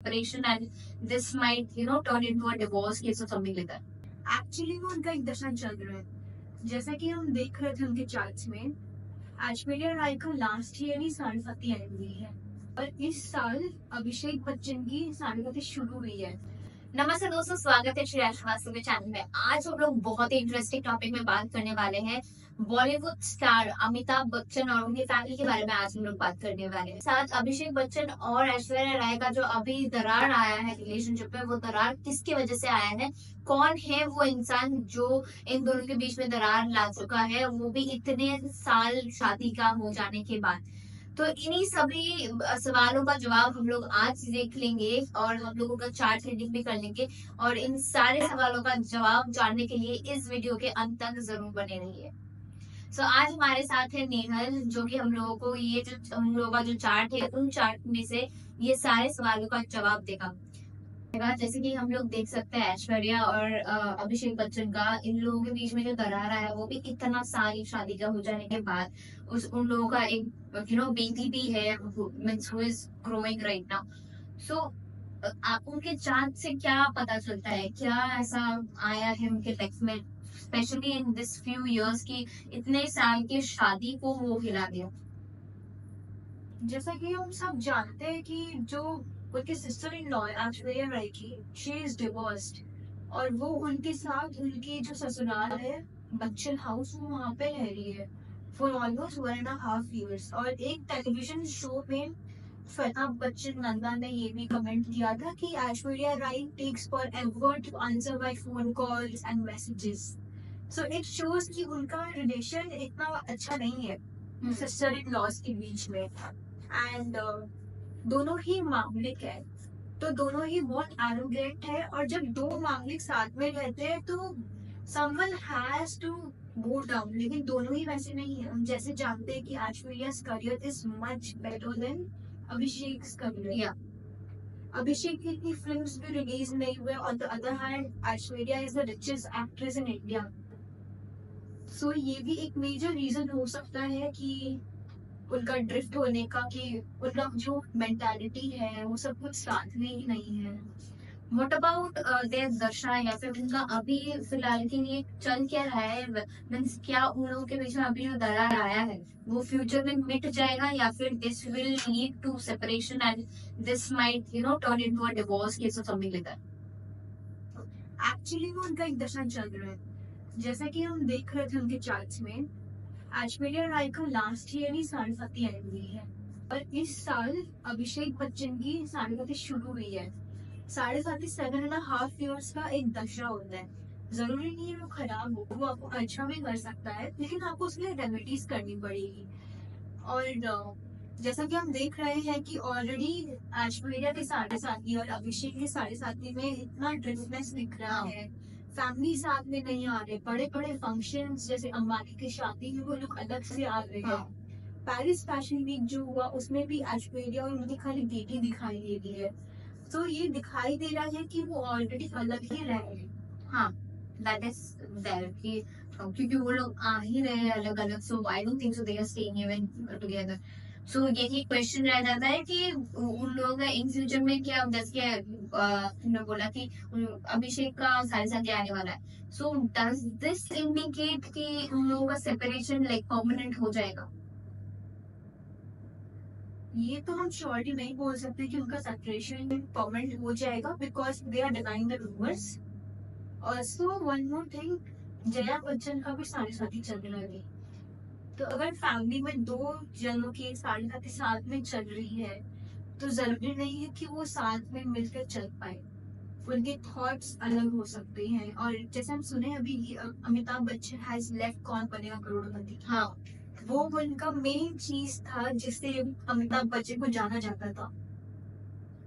separation and this might turn into a divorce case or something like that. Actually वो उनका एक दशा चल रहा है। जैसा कि हम देख रहे थे उनके चार्ट्स में, ऐश्वर्या राय का लास्ट ईयर ही साढ़े आई हुई है और इस साल अभिषेक बच्चन की साढ़े शुरू हुई है। नमस्ते दोस्तों, स्वागत है श्री वास्तव चैनल में। आज हम लोग बहुत ही इंटरेस्टिंग टॉपिक में बात करने वाले हैं। बॉलीवुड स्टार अमिताभ बच्चन और उनकी फैमिली के बारे में आज हम लोग बात करने वाले हैं। साथ अभिषेक बच्चन और ऐश्वर्या राय का जो अभी दरार आया है रिलेशनशिप में, वो दरार किसकी वजह से आया है, कौन है वो इंसान जो इन दोनों के बीच में दरार ला चुका है, वो भी इतने साल शादी का हो जाने के बाद। तो इन्हीं सभी सवालों का जवाब हम लोग आज देख लेंगे और हम लोगों का चार्ट रीडिंग भी कर लेंगे। और इन सारे सवालों का जवाब जानने के लिए इस वीडियो के अंत तक जरूर बने रहिए। आज हमारे साथ है नेहल, जो कि हम लोगों को ये जो हम लोगों का जो चार्ट है, उन चार्ट में से ये सारे सवालों का जवाब देगा। जैसे कि हम लोग देख सकते हैं ऐश्वर्या और अभिषेक बच्चन का, इन लोगों के बीच में जो दरार है वो भी इतना सारी शादी का हो जाने के बाद उन लोगों का एक बेटी भी है, means who is growing right now. So आप उनके चार्ट से क्या पता चलता है, क्या ऐसा आया है उनके लाइफ में, specially in this few years की इतने साल की शादी को वो हिला दिया। जैसा कि हम सब जानते हैं कि जो उनके sister in law Aishwarya Rai की, शी इज डिवोर्स्ड और वो उनके साथ उनकी जो ससुराल है बच्चन हाउस, वो वहाँ पे रह रही है फॉर ऑलमोस्ट 1.5 years। और एक टेलीविजन शो में अमिताभ बच्चन नंदा ने ये भी कमेंट किया था कि Aishwarya Rai takes for ever to answer by phone calls and messages. So it shows कि उनका रिलेशन इतना अच्छा नहीं है सिस्टर इन लॉज के बीच में। एंड दोनों ही मांगलिक है, तो दोनों ही बहुत एरोगेंट है। और जब दो मांगलिक साथ में रहते हैं तो someone has to go down, लेकिन दोनों ही वैसे नहीं है। हम जैसे जानते हैं कि Aishwarya's career is much better than Abhishek's career. Abhishek की इतनी फिल्म्स भी रिलीज नहीं हुए। On the other hand Aishwarya is the richest actress in India. So ये भी एक मेजर रीजन हो सकता है कि उनका ड्रिफ्ट होने का, कि उनका जो मेंटालिटी है वो सब कुछ साथ में ही नहीं है। What about their दशा, या फिर उनका अभी फिलहाल के लिए चल क्या रहा है, मीन्स क्या उन लोगों के बीच में अभी जो दरार आया है वो फ्यूचर में मिट जाएगा, या फिर this will lead to separation and this might turn into a divorce case और समथिंग लाइक दैट। एक्चुअली वो उनका एक दशा चल रहा है। जैसा कि हम देख रहे थे उनके चार्ट्स में, ऐश्वर्या राय का लास्ट ईयर ही साढ़े आई हुई है और इस साल अभिषेक बच्चन की साढ़े शुरू हुई है। साढ़े 7.5 years का एक दशा होता है। जरूरी नहीं है वो खराब हो, वो आपको अच्छा भी कर सकता है, लेकिन आपको उसके लिए रेमेडीज करनी पड़ेगी। और जैसा कि हम देख रहे हैं कि ऑलरेडी ऐश्वर्या के साढ़े और अभिषेक के साढ़े में इतना ड्रिफ्टनेस दिख रहा है। फैमिली साथ में नहीं आ रहे, बड़े बड़े फंक्शंस जैसे अंबानी की शादी में वो लोग अलग से आ रहे हैं। पेरिस फैशन वीक जो हुआ उसमें भी ऐश्वर्या और उनकी खाली बेटी दिखाई दे रही है। तो ये दिखाई दे रहा है कि वो ऑलरेडी अलग ही रह रहे हैं। हाँ, दैट इज देयर कि क्योंकि वो लोग आ ही रहे हैं अलग अलग, so I don't think so they are staying even together. So यही क्वेश्चन रह जाता है कि उन लोगों का इन फ्यूचर में क्या, जैसे तुमने बोला कि अभिषेक का साढ़े साथ आने वाला है, सो डज दिस इंडिकेट कि उन लोगों का सेपरेशन लाइक परमानेंट हो जाएगा? ये तो हम श्योरली नहीं बोल सकते कि उनका सेपरेशन परमानेंट हो जाएगा, because they are denying the rumours. Also one more thing, Jaya Bachchan का भी साढ़े साथी चल रहा है। तो अगर फैमिली में दो जनों की साढ़े साथी साथ में चल रही है तो जरूरी नहीं है कि वो साथ में मिलकर चल पाए। उनके थॉट्स अलग हो सकते हैं। और जैसे हम सुने अभी अमिताभ बच्चन हैज लेफ्ट कौन बनेगा करोड़पति। हाँ, वो उनका मेन चीज था जिससे अमिताभ बच्चन को जाना जाता था।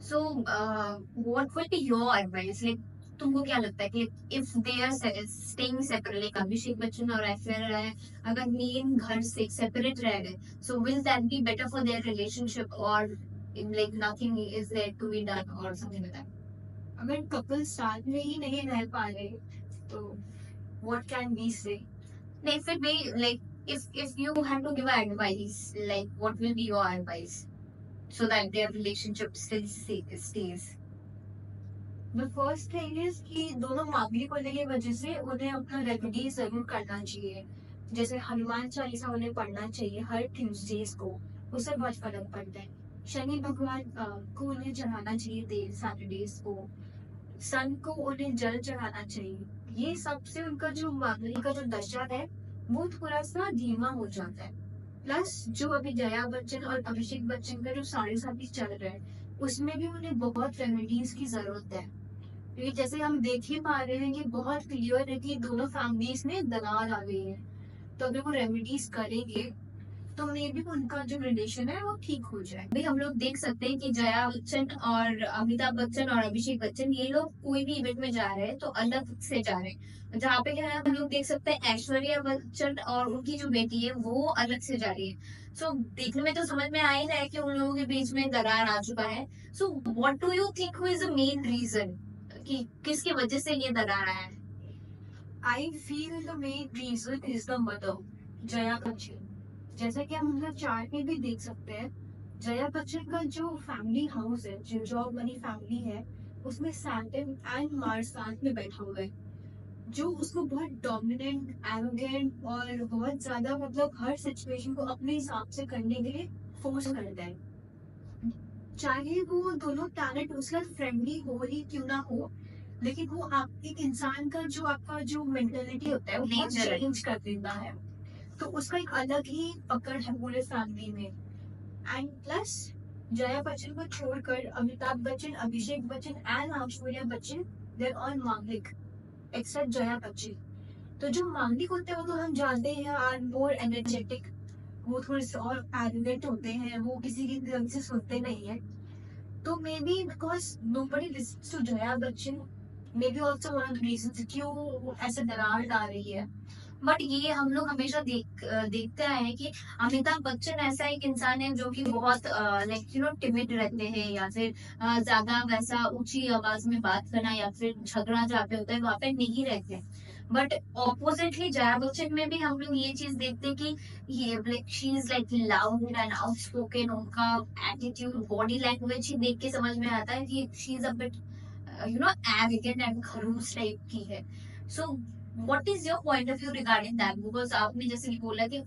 So what will be your advice, like तुमको क्या लगता है कि if they are staying separately, Abhishek Bachchan और ऐश्वर्या राय अगर मेन घर से सेपरेट रह गए, so will that be better for their relationship, और like nothing is there to be done और समथिंग लाइक दैट? अगर कपल साथ में ही नहीं रह पा रहे तो व्हाट कैन वी से? नहीं, फिर भी like if you had to give advice, like what will be your advice? so that their relationship still stays? The first thing is कि दोनों मामले को लेके वजह से उन्हें अपना रेमेडी जरूर करना चाहिए। जैसे हनुमान चालीसा उन्हें पढ़ना चाहिए हर ट्यूसडेज को, उससे बहुत फर्क पड़ता है। शनि भगवान को उन्हें चढ़ाना चाहिए तेल सैटरडेज को। सन को उन्हें जल चढ़ाना चाहिए। ये सबसे उनका जो मामले का जो दशा है वो थोड़ा सा धीमा हो जाता है। प्लस जो अभी जया बच्चन और अभिषेक बच्चन का जो साढ़े साथी चल रहा है उसमें भी उन्हें बहुत रेमेडीज की जरूरत है। क्योंकि जैसे हम देख ही पा रहे हैं कि बहुत क्लियर है कि दोनों फैमिलीज में दरार आ गई है। तो अगर वो रेमेडीज करेंगे तो मे बी उनका जो रिलेशन है वो ठीक हो जाए। अभी हम लोग देख सकते हैं कि जया बच्चन और अमिताभ बच्चन और अभिषेक बच्चन ये लोग कोई भी इवेंट में जा रहे हैं तो अलग से जा रहे हैं। जहाँ पे क्या है हम लोग देख सकते हैं ऐश्वर्या बच्चन और उनकी जो बेटी है वो अलग से जा रही है। सो देखने में तो समझ में आ ही रहा है कि उन लोगों के बीच में दरार आ चुका है। So what do you think who is the main reason कि किसकी वजह से ये दरार आया है? I feel the main reason is the mother, Jaya Bachchan. जैसा कि हम उनका चार्ट में भी देख सकते हैं, जया बच्चन का जो फैमिली हाउस है, जो जॉब मनी फैमिली है, उसमें सैटर्न एंड मार्स साथ में बैठा हुआ है, जो उसको बहुत डोमिनेंट, एरोगेंट और बहुत ज्यादा मतलब हर सिचुएशन को अपने हिसाब से करने के लिए फोर्स करता है। चाहे वो दोनों टैलेंट उसका फ्रेंडली हो ही क्यों ना हो, लेकिन वो आप एक इंसान का जो आपका जो मेंटेलिटी होता है वो बहुत Nature है। चेंज कर देता है। तो उसका एक अलग ही पकड़ है पूरे फैमिली में। एंड प्लस जया बच्चन को छोड़कर Amitabh Bachchan, Abhishek Bachchan and Aishwarya Bachchan they're all manglik except Jaya Bachchan. तो जो मांगलिक होते हैं वो तो हम जानते हैं आर मोर एनर्जेटिक, वो थोड़े से और एरोगेंट होते हैं, वो किसी की गलती से सुनते नहीं है। तो may be because nobody listens to Jaya Bachchan, may be also one of the reasons क्यों ऐसे दरार आ रही है। बट ये हम लोग हमेशा देखते आए हैं कि अमिताभ बच्चन ऐसा एक इंसान है जो कि बहुत लाइक टिमिड रहते हैं या फिर ज्यादा वैसा ऊंची आवाज में बात करना या फिर झगड़ा जहाँ पे होता है वहां पे नहीं रहते। बट ऑपोजिटली जया बच्चन में भी हम लोग ये चीज देखते हैं कि ये like she is like loud and outspoken. उनका एटीट्यूड, बॉडी लैंग्वेज ही देख के समझ में आता है कि she is a bit arrogant and खड़ूस टाइप की है। सो what is your point of view regarding that? Because आपने जैसे कि बोला कि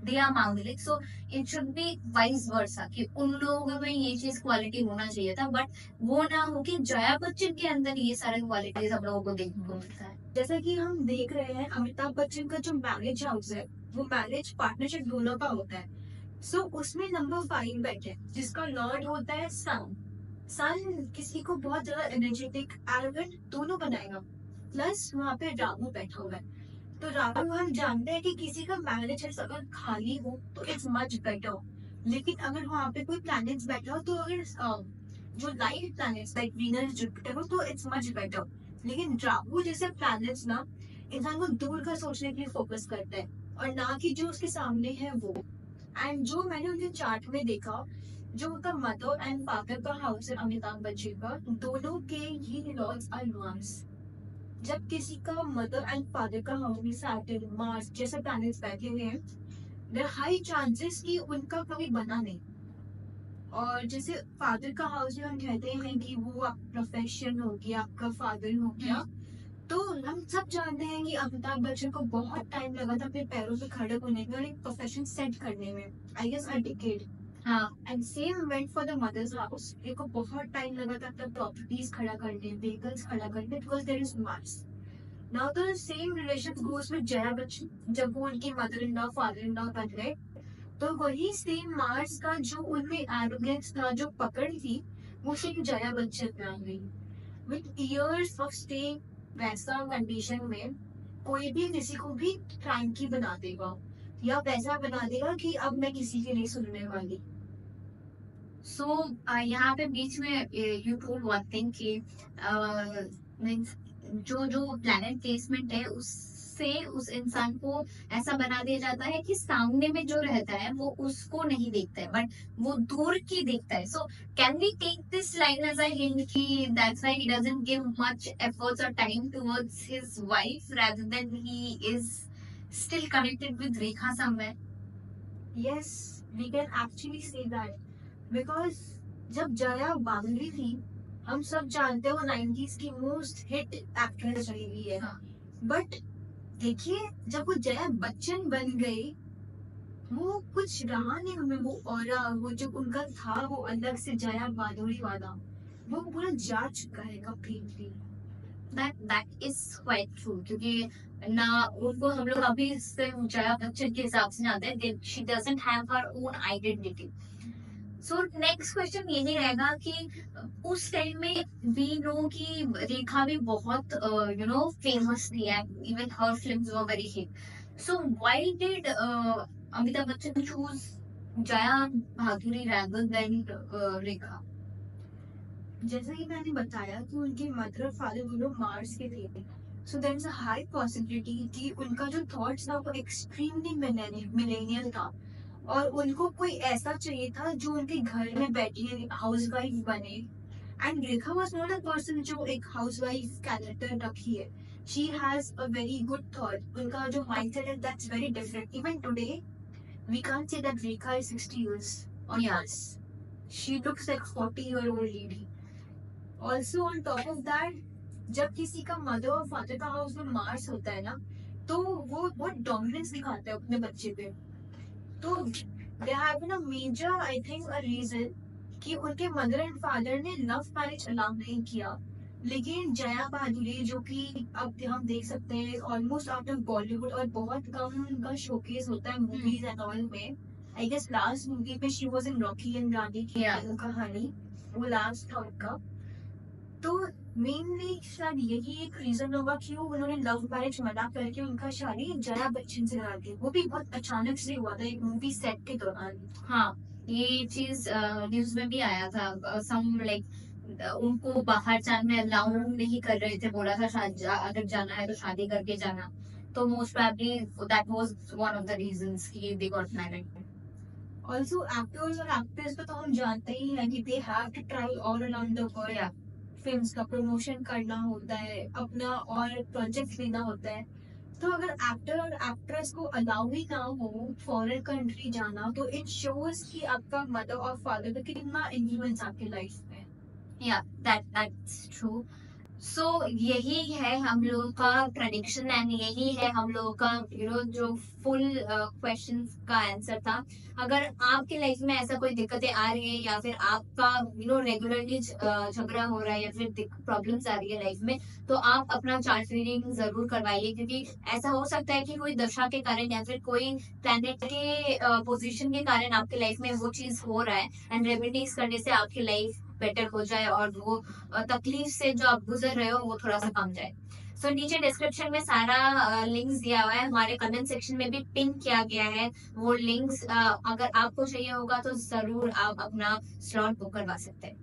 they are मांगलिक, so it should be vice versa कि उन लोगों में ये चीज क्वालिटी होना चाहिए था, बट वो ना हो कि जया बच्चन के अंदर ये सारे क्वालिटीज हम लोगों को देखने को मिलता है। जैसा कि हम देख रहे हैं अमिताभ बच्चन का जो मैरिज हाउस है वो मैरिज पार्टनरशिप दोनों का होता है। सो उसमें नंबर 5 बैठे जिसका लॉर्ड होता है सन। सन किसी को बहुत ज्यादा एनर्जेटिक, एरोगेंट दोनों बनाएगा। प्लस वहां पे राहु बैठा हुआ है। तो राहु हम जानते हैं कि किसी का मैरिज अगर खाली हो तो इट्स मच बेटर। लेकिन अगर वहां पे कोई प्लैनेट्स बैठा हो तो अगर जो light planets like Venus Jupiter हो तो इट्स मच बेटर। लेकिन राहु जैसे प्लैनेट्स ना इंसान को दूर का सोचने के लिए फोकस करता है और ना कि जो उसके सामने है वो। एंड जो मैंने उनके चार्ट में देखा, जो उनका मदर एंड फादर का हाउस है अमिताभ बच्चन का, दोनों के ही लॉर्ड्स आर मार्स। जब किसी का मदर एंड फादर का हाउस में सैटर्न, मार्स जैसे प्लैनेट्स बैठे हुए हैं, देयर हाई चांसेस कि उनका कभी बना नहीं। और जैसे फादर का हाउस में हम कहते हैं कि वो आप प्रोफेशन हो गया, आपका फादर हो गया। तो हम सब जानते हैं कि अमिताभ बच्चन को बहुत टाइम लगा था अपने पैरों पे खड़े होने में और एक प्रोफेशन सेट करने में, आई गेस अ डिकेड। हाँ, and same went for the mother's house. इनको बहुत टाइम लगा था अपना प्रॉपर्टीज खड़ा करने, व्हीकल्स खड़ा करने, because there is Mars. Now the same relation goes with Jaya Bachchan. जब वो उनकी mother in law, father in law बन गए तो वही सेम मार्स का जो उनमें एरोगेंस था, जो पकड़ थी, वो सिर्फ जया बच्चन में आ गई। विद इयर्स ऑफ स्टेइंग वैसा कंडीशन में कोई भी किसी को भी फ्रैंकी बना देगा या वैसा बना देगा कि अब मैं किसी की नहीं सुनने वाली। सो यहाँ पे बीच में यू टोल्ड वन थिंग कि मीन्स जो जो प्लैनेट प्लेसमेंट है उससे उस इंसान को ऐसा बना दिया जाता है कि सामने में जो रहता है वो उसको नहीं देखता है बट वो दूर की देखता है। So can we take this line as a hint कि that's why he doesn't give much efforts और time towards his wife rather than he is still connected with Rekha somewhere? Yes, we can actually say that because जब जया बांगड़ी थी, हम सब जानते हो 90s की most hit actress रही हुई है। हाँ। बट देखिए, जब वो जया बच्चन बन गई, वो कुछ रहा नहीं हमें, वो ऑरा, वो जो उनका था, वो अलग से जया भादुड़ी वाला, वो पूरा जा चुका है completely. That is quite true, क्योंकि ना उनको हम लोग अभी से जया बच्चन के हिसाब से जानते हैं, she doesn't have her own identity. So next question यही रहेगा कि उस टाइम में वी नो कि रेखा भी बहुत फेमस थी, and even her films were very hit. So why did Amitabh Bachchan choose Jaya Bhaduri rather than रेखा? जैसा कि मैंने बताया कि उनके मदर और फादर दोनों मार्स के थे, so there is a high possibility कि उनका जो थॉट्स था वो एक्सट्रीमली मिलेनियल था, और उनको कोई ऐसा चाहिए था जो उनके घर में बैठी हाउसवाइफ बने। And Rekha was not a person जो एक हाउसवाइफ कैरेक्टर रखी है। She has a very good thought, उनका जो माइंडसेट है that's very different. Even today we can't say that Rekha is 60 years or yes, she looks like 40-year-old lady. Also on top of that, जब किसी का mother और father का house में Mars होता है ना, तो वो बहुत डोमिनेंस दिखाता है अपने बच्चे पे। तो they have been a major, I think, a reason कि उनके मदर एंड फादर ने लव मैरिज अलाउ नहीं किया। लेकिन जया भादुरी, जो कि अब हम देख सकते हैं ऑलमोस्ट आउट ऑफ बॉलीवुड, और बहुत कम उनका शोकेस होता है मूवीज एंड ऑल में। आई गेस लास्ट मूवी में she was in Rocky and Rani की कहानी, वो लास्ट था उनका। तो मेनली शायद यही एक रीजन होगा कि वो उन्होंने लव मैरिज मना करके उनका शादी जया बच्चन से करा दी। वो भी बहुत अचानक से हुआ था, एक मूवी सेट के दौरान। हाँ, ये चीज न्यूज में भी आया था, सम लाइक उनको बाहर जाने अलाउ नहीं कर रहे थे, बोला था शादी अगर जाना है तो शादी करके जाना। तो most probably that was one of the reasons कि they got married. Also actors और एक्ट्रेस को तो हम जानते ही हैं कि they have to travel all around the world, films का प्रमोशन करना होता है, अपना और प्रोजेक्ट लेना होता है। तो अगर एक्टर और एक्ट्रेस को अलाउ ही ना हो फॉरेन कंट्री जाना, तो इट शोज कि आपका मदर और फादर का कितना इन्फ्लुएंस आपके लाइफ में। या दैट्स ट्रू। सो यही है हम लोगों का प्रेडिक्शन, एंड यही है हम लोगों का जो फुल क्वेश्चंस का आंसर था। अगर आपके लाइफ में ऐसा कोई दिक्कतें आ रही है, या फिर आपका रेगुलरली झगड़ा हो रहा है, या फिर प्रॉब्लम्स आ रही है लाइफ में, तो आप अपना चार्ट रीडिंग जरूर करवाइए, क्योंकि ऐसा हो सकता है कि कोई दशा के कारण या फिर कोई प्लैनेट के पोजीशन के कारण आपके लाइफ में वो चीज हो रहा है, एंड रेमेडीज करने से आपकी लाइफ बेटर हो जाए, और वो तकलीफ से जो आप गुजर रहे हो वो थोड़ा सा कम जाए। सो नीचे डिस्क्रिप्शन में सारा लिंक्स दिया हुआ है, हमारे कमेंट सेक्शन में भी पिन किया गया है वो लिंक्स। अगर आपको चाहिए होगा तो जरूर आप अपना स्लॉट बुक करवा सकते हैं।